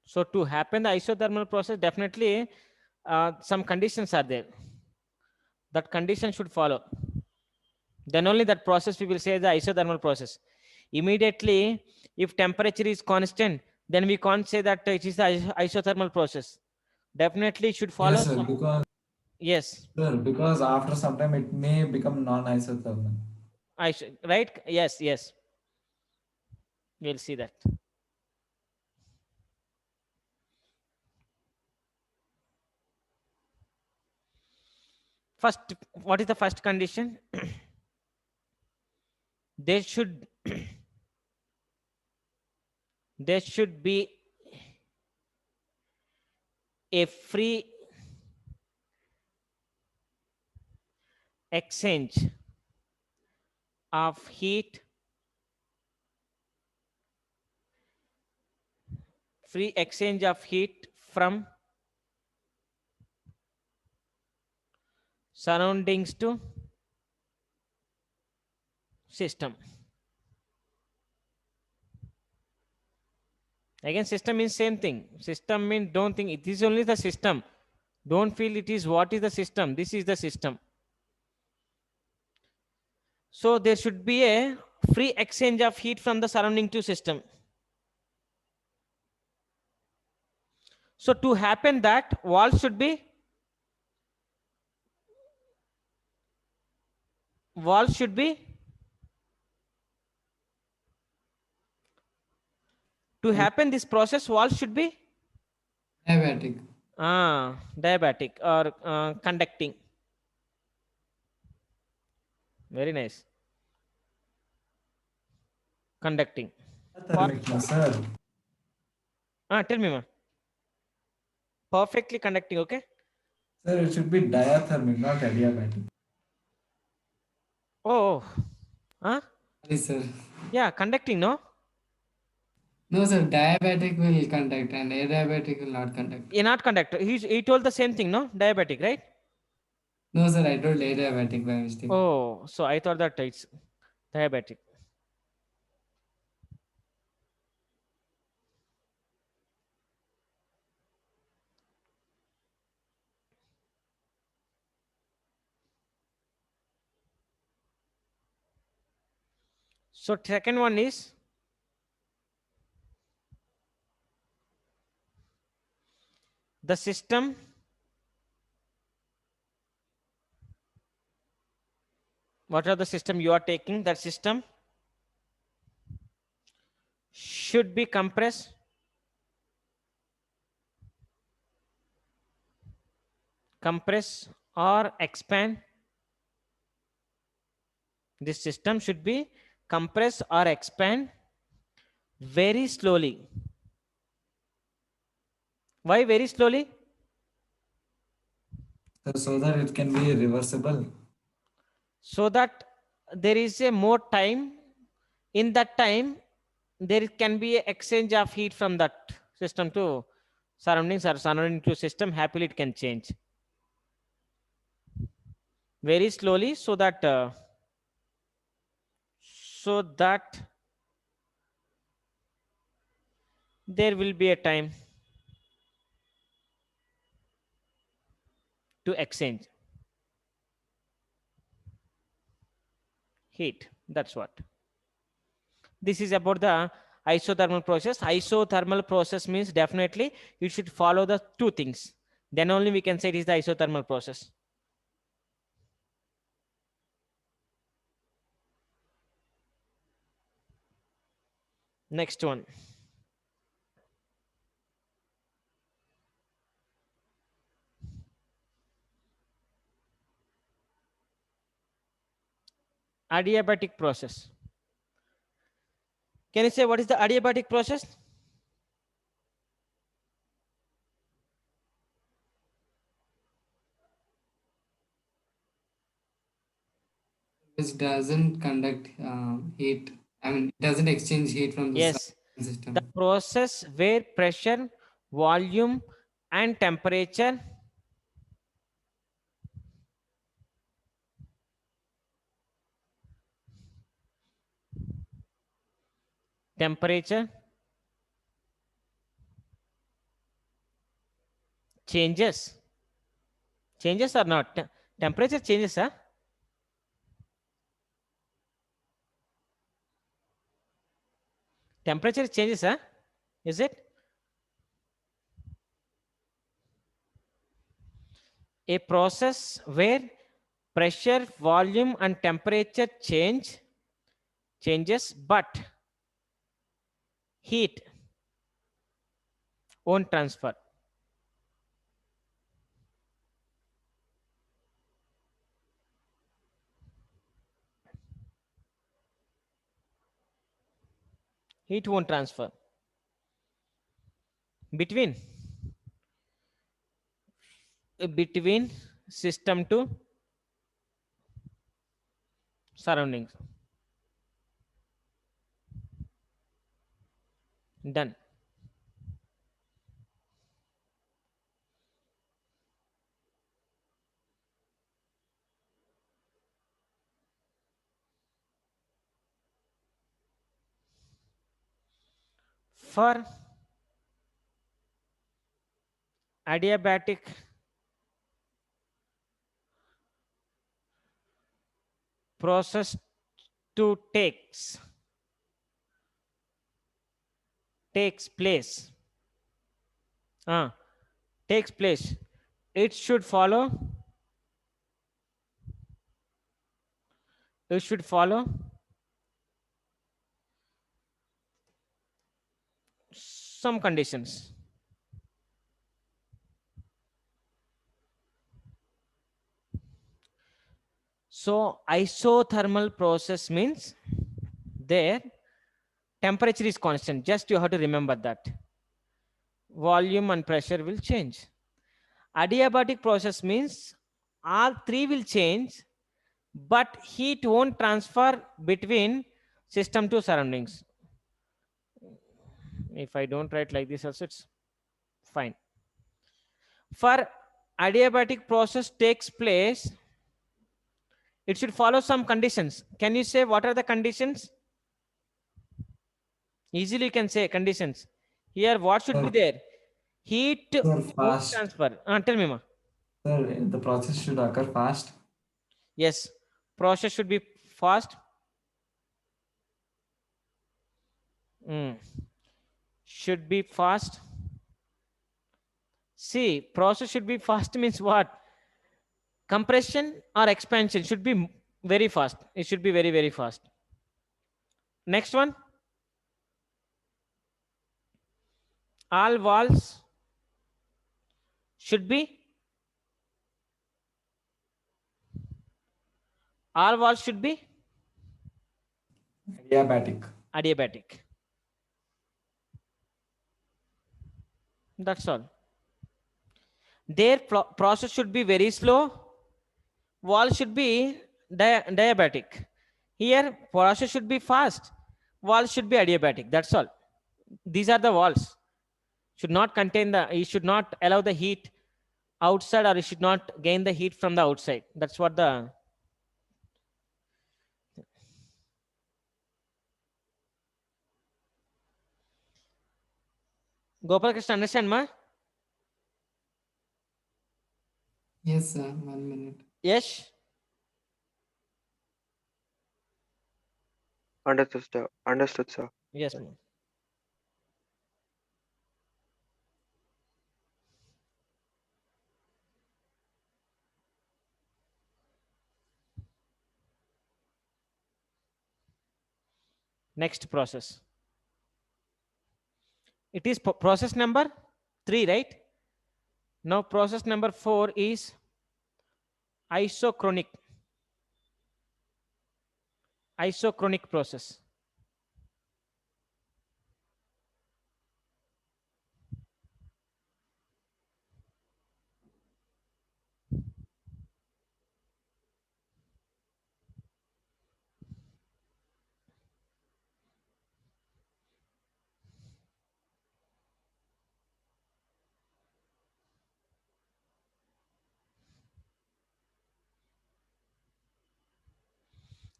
So to happen the isothermal process, definitely some conditions are there. That condition should follow. Then only that process we will say the isothermal process. Immediately, if temperature is constant, then we can't say that it is the isothermal process. Definitely should follow. Yes, sir, because Yes. sir, because after some time it may become non-isothermal. Right? Yes, yes. We'll see that. First, what is the first condition? There should there should be a free exchange of heat, from surroundings to system. Again, system means same thing. System means don't think it is only the system. Don't feel it is what is the system. This is the system. So there should be a free exchange of heat from the surrounding to system. So to happen that, walls should be to happen this process, walls should be Diabetic. diabatic or conducting. Very nice. Conducting. Thermic, no, sir. Tell me, ma. Perfectly conducting, okay? Sir, it should be diathermic, not adiabatic. Oh, huh? Yes, sir. Yeah, conducting, no? No, sir. Diabetic will conduct and adiabatic will not conduct. Not conductor. He told the same thing, no? Diabetic, right? No, sir. I told adiabatic by mistake. Oh, so I thought that it's diabetic. So second one is the system what are the system you are taking. That system should be compressed, or expand. This system should be compress or expand very slowly. Why very slowly? So that it can be reversible. So that there is a more time. In that time, there can be a exchange of heat from that system to surroundings or surrounding to system. Happily, it can change very slowly, so that there will be a time to exchange heat. That's what this is about. The isothermal process. Isothermal process means definitely you should follow the two things, then only we can say it is the isothermal process. Next one, adiabatic process. Can you say what is the adiabatic process? Which doesn't conduct heat. I mean, it doesn't exchange heat from the Yes, surrounding system. the process where pressure, volume, and temperature changes or not. Temperature changes, huh? Temperature changes, huh? Is it? A process where pressure, volume, and temperature changes, but heat won't transfer. Heat won't transfer between system to surroundings. Done. For adiabatic process to takes place, it should follow some conditions. So isothermal process means there temperature is constant. Just you have to remember that. Volume and pressure will change. Adiabatic process means all three will change, but heat won't transfer between system to surroundings. If I don't write like this also, it's fine. For adiabatic process takes place, it should follow some conditions. Can you say what are the conditions? Easily you can say conditions. Here what should be there? Heat Sir, won't fast. transfer. Tell me, ma. Sir, the process should occur fast. Yes, process should be fast. Should be fast. See, process should be fast means what? Compression or expansion should be very fast. It should be very, very fast. Next one. All walls should be Adiabatic. adiabatic. That's all. their process should be very slow. Wall should be diabatic. Here, process should be fast. Wall should be adiabatic. That's all. These are the walls. Should not contain the, you should not allow the heat outside, or you should not gain the heat from the outside. That's what the Gopal Krishna, understand, ma? Yes, sir. 1 minute. Yes. Understood, sir. Understood, sir. Yes, ma'am. Next process. It is process number 3, right? Now process number 4 is isochronic. Isochronic process.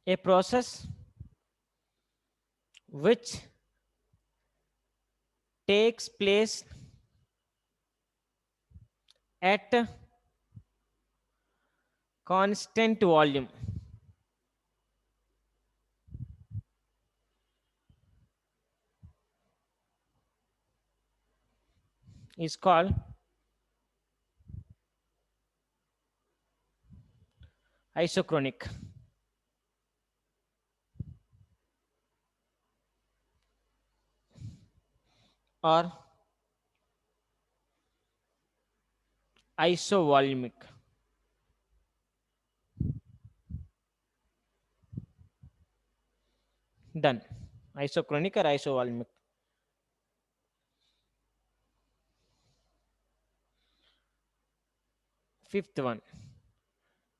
A process which takes place at constant volume is called isochronic. Or isovolumic. Done. Isochronic or isovolumic. Fifth one.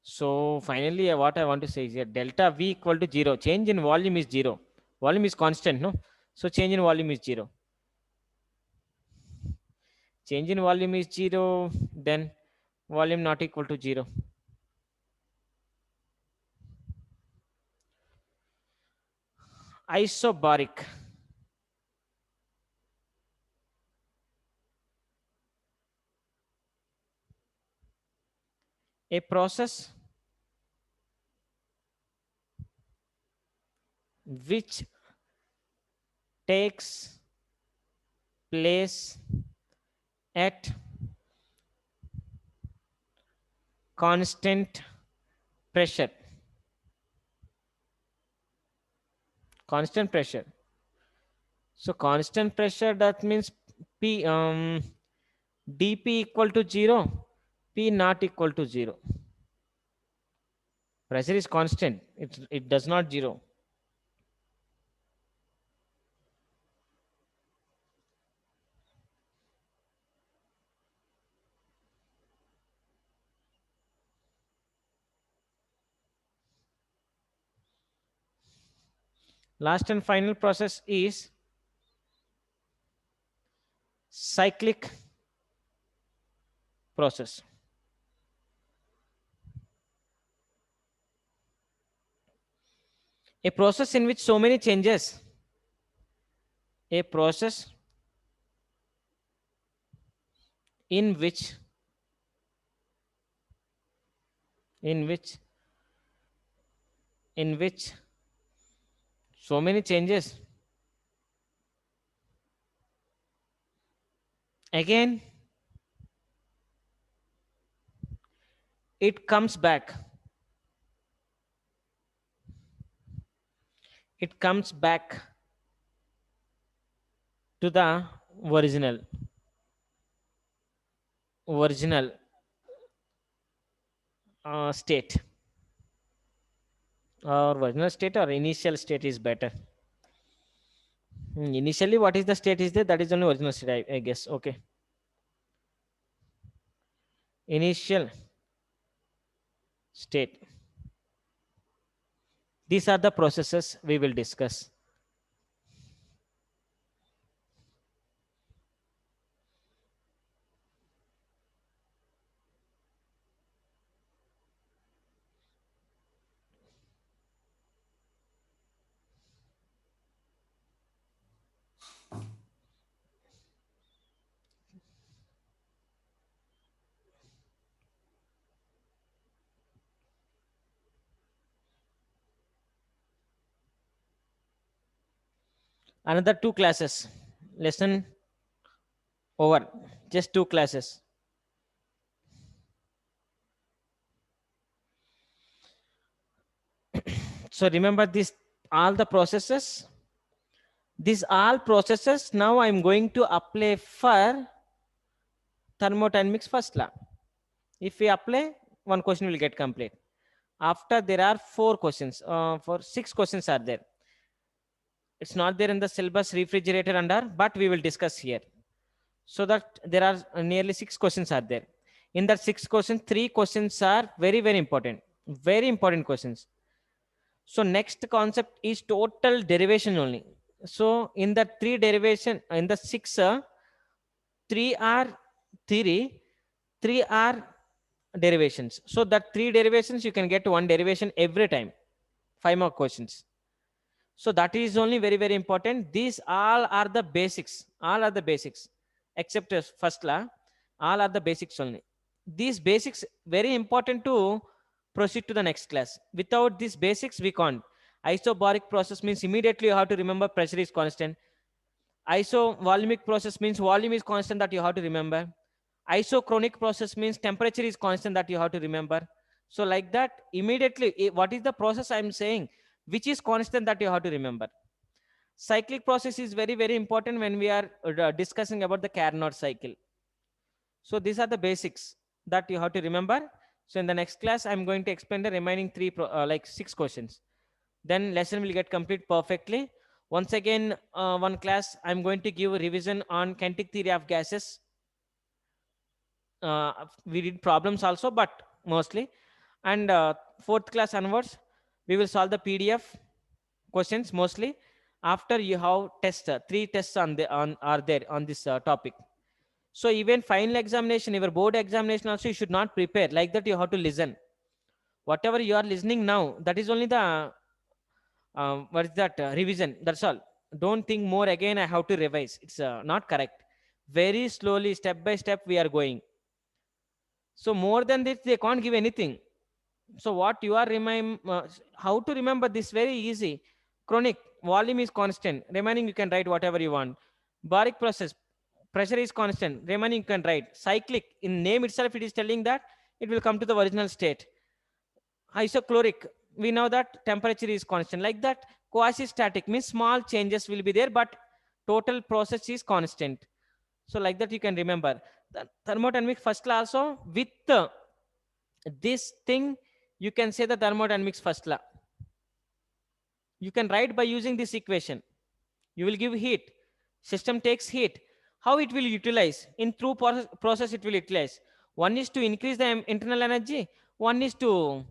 So finally, what I want to say is here, delta V equal to 0. Change in volume is 0. Volume is constant, no? So change in volume is 0. Change in volume is 0, then volume not equal to 0. Isobaric. A process which takes place at constant pressure. Constant pressure. So constant pressure, that means P dP equal to 0, P not equal to 0. Pressure is constant. It does not 0. Last and final process is cyclic process. A process in which so many changes. A process in which so many changes. Again, it comes back. It comes back to the original state, or original state, or initial state is better. Initially, what is the state is there? That is only original state, I guess. Okay. initial state. These are the processes we will discuss. Another 2 classes. Lesson over. Just 2 classes. So remember this, all the processes. These all processes now I'm going to apply for thermodynamics first law. If we apply, one question will get complete. After there are 4 questions, for 6 questions are there. It's not there in the syllabus refrigerator under, but we will discuss here. So that there are nearly 6 questions are there. In that 6 questions, 3 questions are very, very important. Very important questions. So next concept is total derivation only. So in the 3 derivation, in the 6, 3 are theory, 3 are derivations. So that 3 derivations, you can get 1 derivation every time. 5 more questions. So that is only very, very important. These all are the basics. All are the basics. Except first law, all are the basics only. These basics very important to proceed to the next class. Without these basics, we can't. Isobaric process means immediately you have to remember pressure is constant. Isovolumic process means volume is constant, that you have to remember. Isochronic process means temperature is constant, that you have to remember. So like that, immediately, what is the process I'm saying, which is constant, that you have to remember. Cyclic process is very, very important when we are discussing about the Carnot cycle. So these are the basics that you have to remember. So in the next class, I'm going to explain the remaining 6 questions. Then lesson will get complete perfectly. Once again, one class, I'm going to give a revision on kinetic theory of gases. We did problems also, but mostly. And 4th class onwards, we will solve the PDF questions mostly. After you have test, 3 tests are there on this topic. So even final examination, your board examination also, you should not prepare like that. You have to listen. Whatever you are listening now, that is only the what is that revision. That's all. Don't think more again. I have to revise. It's not correct. Very slowly, step by step, we are going. So more than this, they can't give anything. So what you are how to remember this? Very easy. Chronic, volume is constant. Remaining, you can write whatever you want. Baric process, pressure is constant. Remaining, you can write. Cyclic, in name itself, it is telling that it will come to the original state. Isochloric, we know that temperature is constant. Like that, quasi-static means small changes will be there, but total process is constant. So like that, you can remember. The thermodynamic first law also, with this thing, you can say the thermodynamics first law. You can write by using this equation. You will give heat. System takes heat. How it will utilize? In through process, it will utilize. One is to increase the internal energy. One is to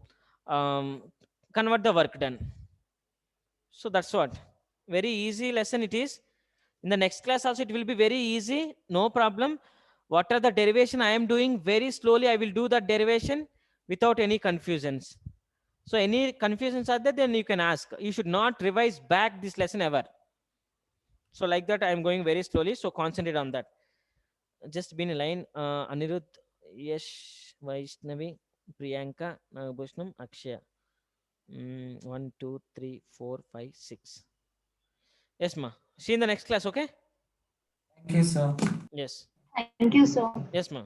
convert the work done. So that's what. Very easy lesson it is. In the next class also, it will be very easy. No problem. What are the derivation I am doing? Very slowly, I will do that derivation without any confusions. So any confusions are there, then you can ask. You should not revise back this lesson ever. So like that, I am going very slowly. So concentrate on that. Just be in a line. Anirudh, Yash, Vaishnavi, Priyanka, Nagabhushnam, Akshaya. 1, 2, 3, 4, 5, 6. Yes, ma. See you in the next class, okay? Thank you, sir. Yes. Thank you, sir. Yes, ma.